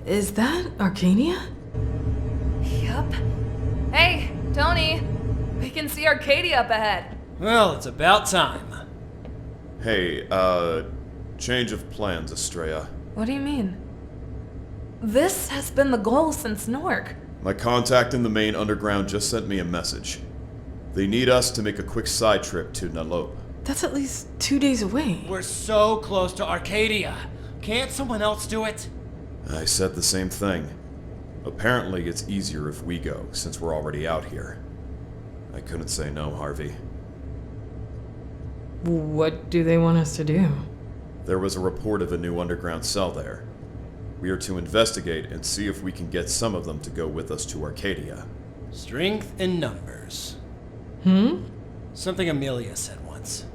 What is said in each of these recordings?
Is that Arcadia? Yup. Hey, Tony. We can see Arcadia up ahead. Well, it's about time. Hey, change of plans, Estrella. What do you mean? This has been the goal since Nork. My contact in the main underground just sent me a message. They need us to make a quick side trip to Nalope. That's at least 2 days away. We're so close to Arcadia. Can't someone else do it? I said the same thing. Apparently it's easier if we go, since we're already out here. I couldn't say no, Harvey. What do they want us to do? There was a report of a new underground cell there. We are to investigate and see if we can get some of them to go with us to Arcadia. Strength in numbers. Something Amelia said once.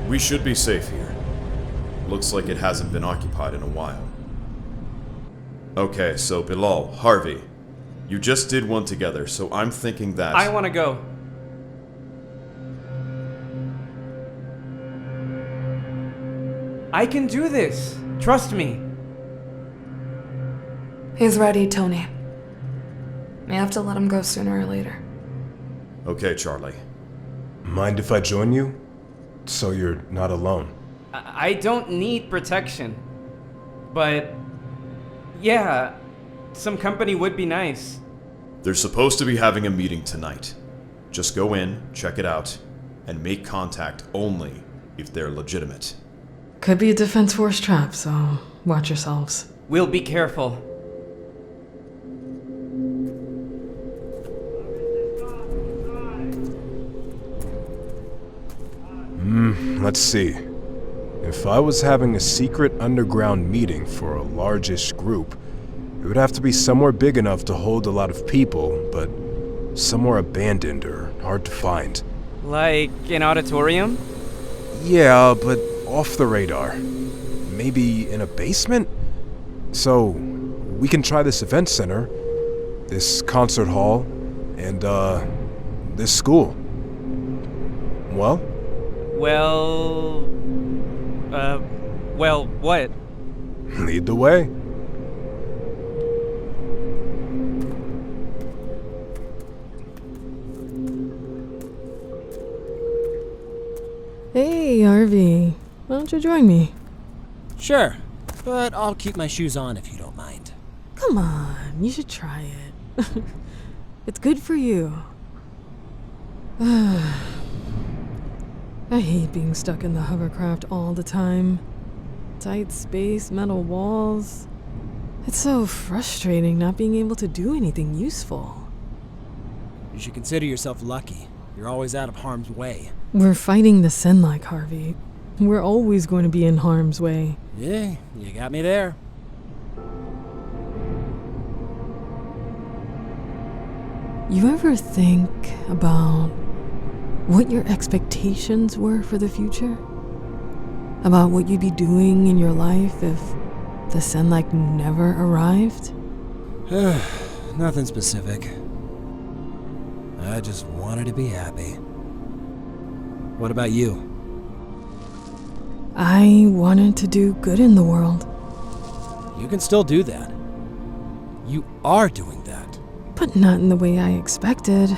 We should be safe here. Looks like it hasn't been occupied in a while. Okay, so Bilal, Harvey, you just did one together, so I'm thinking that... I want to go. I can do this. Trust me. He's ready, Tony. May have to let him go sooner or later. Okay, Charlie. Mind if I join you? So you're not alone. I don't need protection. But yeah, some company would be nice. They're supposed to be having a meeting tonight. Just go in, check it out, and make contact only if they're legitimate. Could be a Defense Force trap, so watch yourselves. We'll be careful. Let's see. If I was having a secret underground meeting for a largish group, it would have to be somewhere big enough to hold a lot of people, but somewhere abandoned or hard to find. Like an auditorium? Yeah, but off the radar. Maybe in a basement? So, we can try this event center, this concert hall, and, this school. Well? Well, what? Lead the way. Hey, Harvey. Why don't you join me? Sure, but I'll keep my shoes on if you don't mind. Come on, you should try it. It's good for you. I hate being stuck in the hovercraft all the time. Tight space, metal walls. It's so frustrating not being able to do anything useful. You should consider yourself lucky. You're always out of harm's way. We're fighting the Senlike, Harvey. We're always going to be in harm's way. Yeah, you got me there. You ever think about what your expectations were for the future? About what you'd be doing in your life if the Senlike never arrived? Nothing specific. I just wanted to be happy. What about you? I wanted to do good in the world. You can still do that. You are doing that. But not in the way I expected.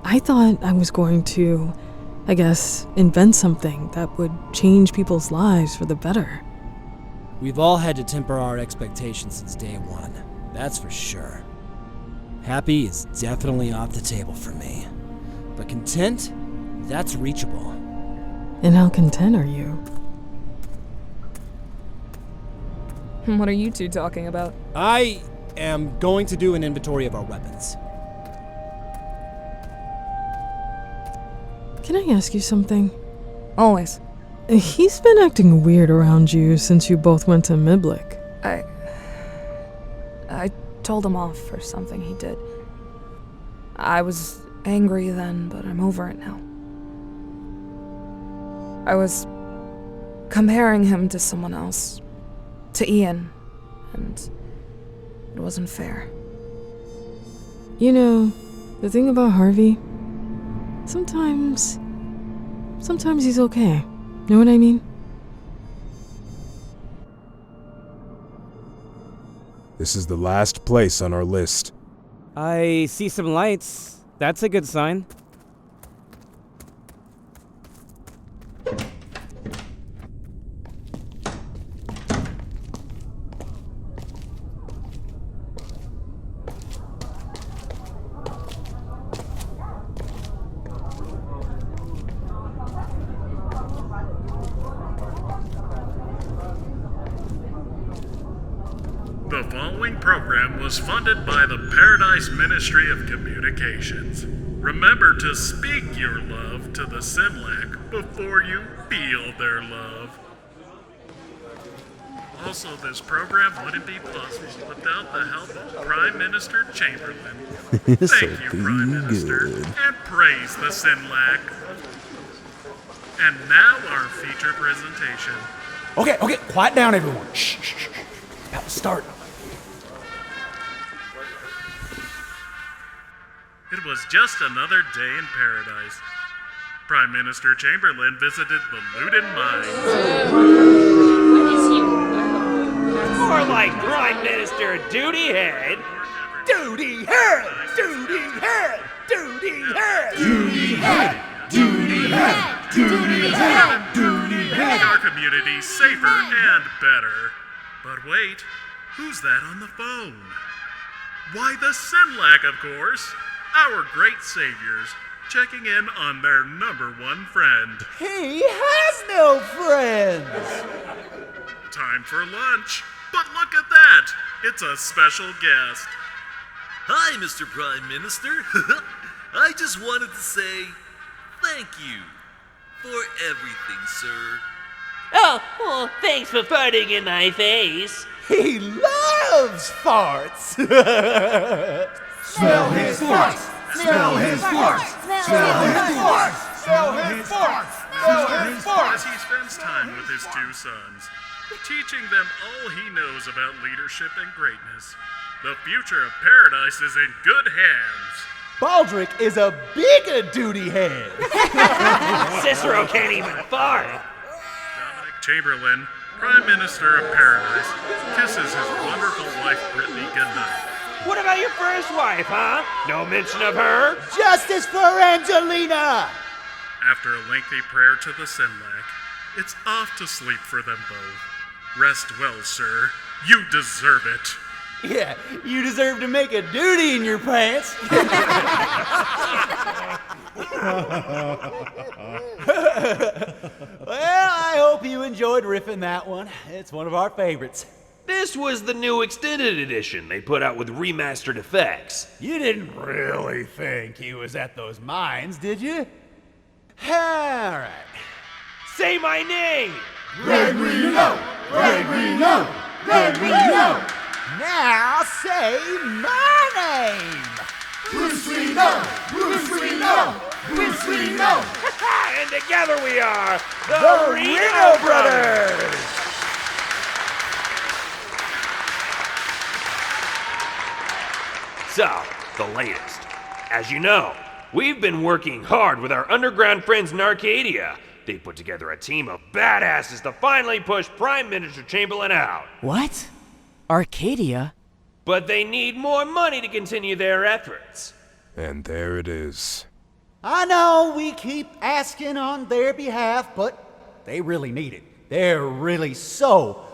I thought I was going to, invent something that would change people's lives for the better. We've all had to temper our expectations since day one. That's for sure. Happy is definitely off the table for me. But content? That's reachable. And how content are you? What are you two talking about? I am going to do an inventory of our weapons. Can I ask you something? Always. He's been acting weird around you since you both went to Miblik. I told him off for something he did. I was angry then, but I'm over it now. I was comparing him to someone else, to Ian, and it wasn't fair. You know, the thing about Harvey, sometimes he's okay. Know what I mean? This is the last place on our list. I see some lights. That's a good sign. The following program was funded by the Paradise Ministry of Communications. Remember to speak your love to the Sinlac before you feel their love. Also, this program wouldn't be possible without the help of Prime Minister Chamberlain. Thank you, Prime Minister, and praise the Sinlac. And now our feature presentation. Okay, quiet down, everyone. Shh. About to start. It was just another day in paradise. Prime Minister Chamberlain visited the Luden Mines. More like Prime Minister Duty Head. Duty head! Duty head! Duty head! Duty head! Duty head! Duty head! Duty Making our community safer and better. But wait, who's that on the phone? Why, the Sinlac, of course. Our great saviors, checking in on their number one friend. He has no friends! Time for lunch. But look at that! It's a special guest. Hi, Mr. Prime Minister. I just wanted to say thank you for everything, sir. Oh, well, thanks for farting in my face. He loves farts! Smell his farts! Smell his farts! Smell his farts! Smell his farts! Smell his farts! As he spends time with his two sons, teaching them all he knows about leadership and greatness. The future of paradise is in good hands. Baldric is a bigger duty head. Cicero can't even fart. Dominic Chamberlain, Prime Minister of Paradise, kisses his wonderful wife Brittany goodnight. What about your first wife, huh? No mention of her? Justice for Angelina! After a lengthy prayer to the Sinlac, it's off to sleep for them both. Rest well, sir. You deserve it. Yeah, you deserve to make a duty in your pants. Well, I hope you enjoyed riffing that one. It's one of our favorites. This was the new extended edition they put out with remastered effects. You didn't really think he was at those mines, did you? All right. Say my name! Greg Reno! Greg Reno! Greg Reno! Now say my name! Bruce Reno! Bruce Reno! Bruce Reno! And together we are The Reno Brothers! So, the latest. As you know, we've been working hard with our underground friends in Arcadia. They put together a team of badasses to finally push Prime Minister Chamberlain out. What? Arcadia? But they need more money to continue their efforts. And there it is. I know we keep asking on their behalf, but they really need it. They're really so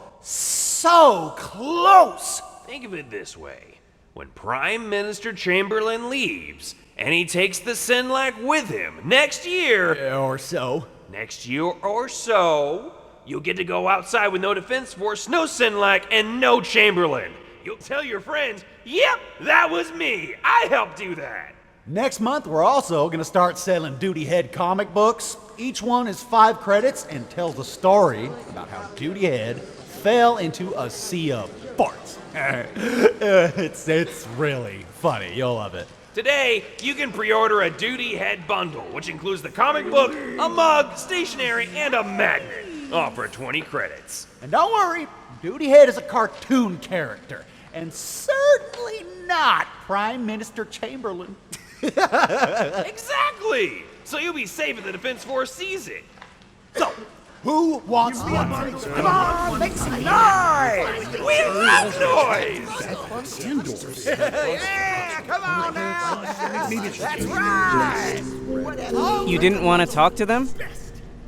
close! Think of it this way. When Prime Minister Chamberlain leaves, and he takes the Sinlac with him next year... Or so. next year or so, you'll get to go outside with no defense force, no Sinlac, and no Chamberlain. You'll tell your friends, yep, that was me. I helped do that. Next month, we're also going to start selling Duty Head comic books. Each one is 5 credits and tells a story about how Duty Head fell into a sea of farts. It's really funny. You'll love it. Today, you can pre-order a Duty Head bundle, which includes the comic book, a mug, stationery, and a magnet. All for 20 credits. And don't worry, Duty Head is a cartoon character, and certainly not Prime Minister Chamberlain. Exactly! So you'll be safe if the Defense Force sees it. So, who wants one? Come on, make some noise! We love noise! Yeah, come on now! That's right! You didn't want to talk to them?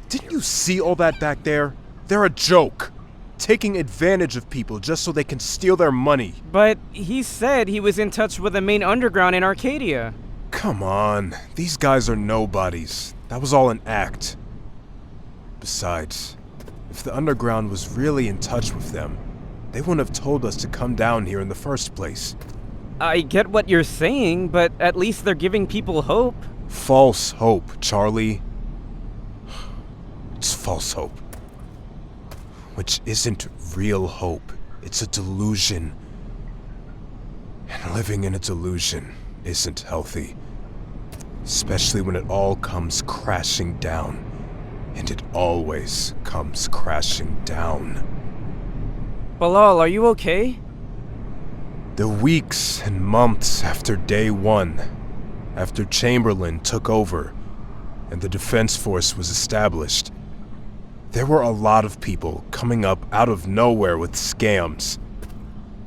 Didn't you see all that back there? They're a joke. Taking advantage of people just so they can steal their money. But he said he was in touch with the main underground in Arcadia. Come on, these guys are nobodies. That was all an act. Besides, if the underground was really in touch with them, they wouldn't have told us to come down here in the first place. I get what you're saying, but at least they're giving people hope. False hope, Charlie. It's false hope. Which isn't real hope. It's a delusion. And living in a delusion isn't healthy. Especially when it all comes crashing down. And it always comes crashing down. Balal, are you okay? The weeks and months after day one, after Chamberlain took over and the Defense Force was established, there were a lot of people coming up out of nowhere with scams.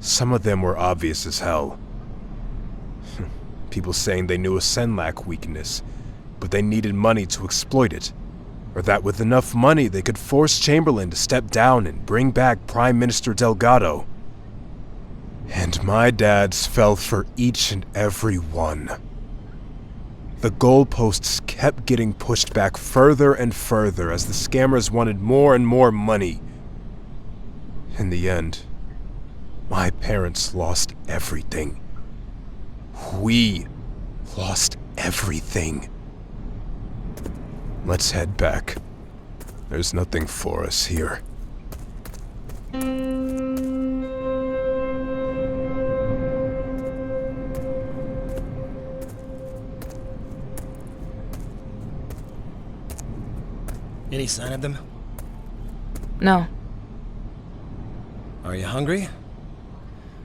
Some of them were obvious as hell. People saying they knew a Senlac weakness, but they needed money to exploit it. Or that with enough money they could force Chamberlain to step down and bring back Prime Minister Delgado. And my dads fell for each and every one. The goalposts kept getting pushed back further and further as the scammers wanted more and more money. In the end, my parents lost everything. We lost everything. Let's head back. There's nothing for us here. Any sign of them? No. Are you hungry?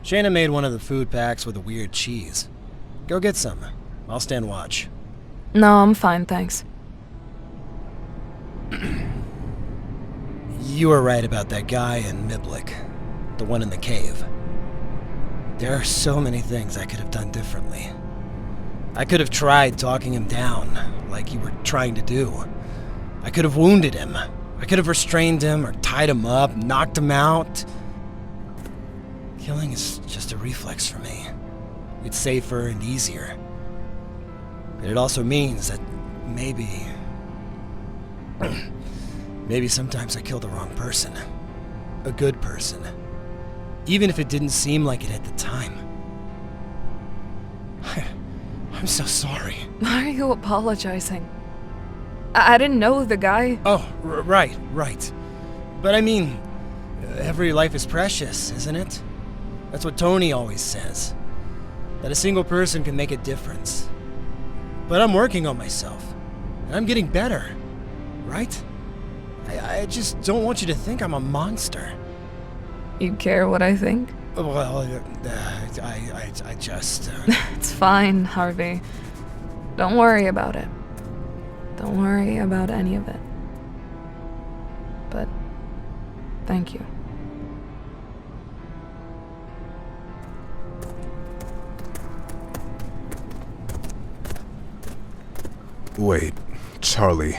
Shayna made one of the food packs with a weird cheese. Go get some. I'll stand watch. No, I'm fine, thanks. You were right about that guy in Miblik, the one in the cave. There are so many things I could have done differently. I could have tried talking him down, like you were trying to do. I could have wounded him. I could have restrained him or tied him up, knocked him out. Killing is just a reflex for me. It's safer and easier. But it also means that maybe sometimes I kill the wrong person. A good person. Even if it didn't seem like it at the time. I'm so sorry. Why are you apologizing? I didn't know the guy. Oh, right. But I mean, every life is precious, isn't it? That's what Tony always says. That a single person can make a difference. But I'm working on myself. And I'm getting better. Right? I just don't want you to think I'm a monster. You care what I think? Well, I just... It's fine, Harvey. Don't worry about it. Don't worry about any of it. But thank you. Wait, Charlie.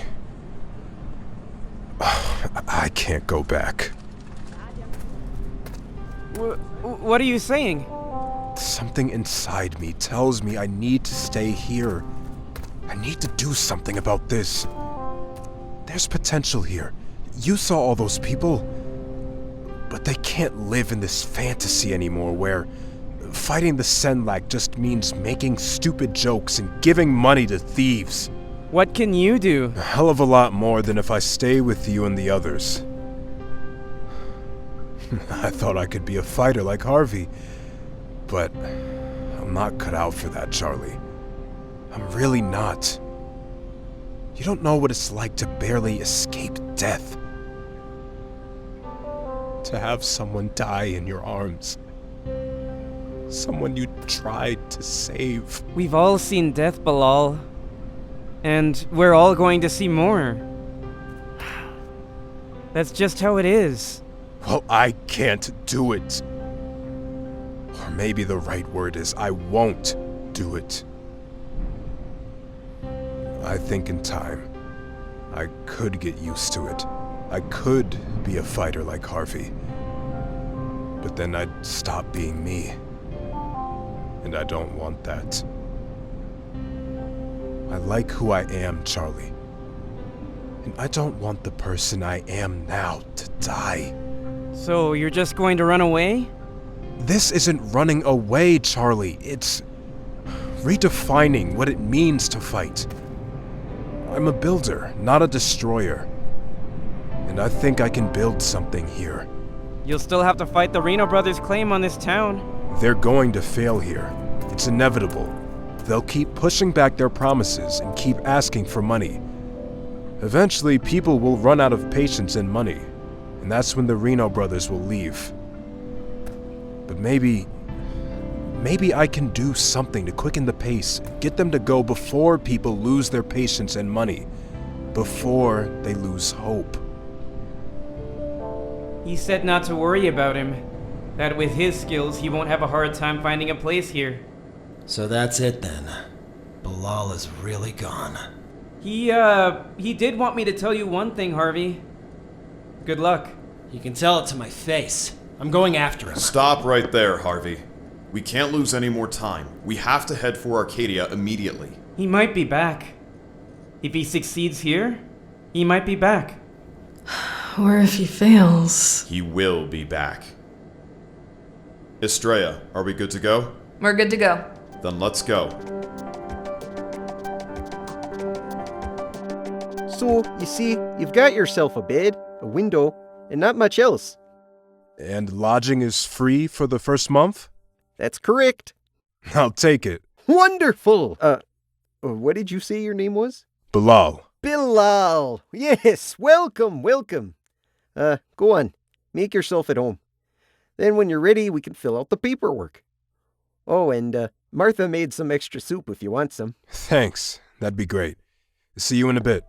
I can't go back. What are you saying? Something inside me tells me I need to stay here. I need to do something about this. There's potential here. You saw all those people, but they can't live in this fantasy anymore where fighting the Senlak just means making stupid jokes and giving money to thieves. What can you do? A hell of a lot more than if I stay with you and the others. I thought I could be a fighter like Harvey, but I'm not cut out for that, Charlie. I'm really not. You don't know what it's like to barely escape death. To have someone die in your arms. Someone you tried to save. We've all seen death, Balal. And we're all going to see more. That's just how it is. Well, I can't do it. Or maybe the right word is I won't do it. I think in time, I could get used to it. I could be a fighter like Harvey. But then I'd stop being me. And I don't want that. I like who I am, Charlie. And I don't want the person I am now to die. So you're just going to run away? This isn't running away, Charlie. It's redefining what it means to fight. I'm a builder, not a destroyer. And I think I can build something here. You'll still have to fight the Reno Brothers' claim on this town. They're going to fail here. It's inevitable. They'll keep pushing back their promises and keep asking for money. Eventually, people will run out of patience and money, and that's when the Reno Brothers will leave. But maybe I can do something to quicken the pace, get them to go before people lose their patience and money, before they lose hope. He said not to worry about him, that with his skills he won't have a hard time finding a place here. So that's it then. Bilal is really gone. He did want me to tell you one thing, Harvey. Good luck. You can tell it to my face. I'm going after him. Stop right there, Harvey. We can't lose any more time. We have to head for Arcadia immediately. He might be back. If he succeeds here, he might be back. Or if he fails. He will be back. Estrella, are we good to go? We're good to go. Then let's go. So, you see, you've got yourself a bed, a window, and not much else. And lodging is free for the first month? That's correct. I'll take it. Wonderful! What did you say your name was? Bilal. Bilal! Yes, welcome, welcome. Go on, make yourself at home. Then when you're ready, we can fill out the paperwork. Oh, and Martha made some extra soup if you want some. Thanks, that'd be great. See you in a bit.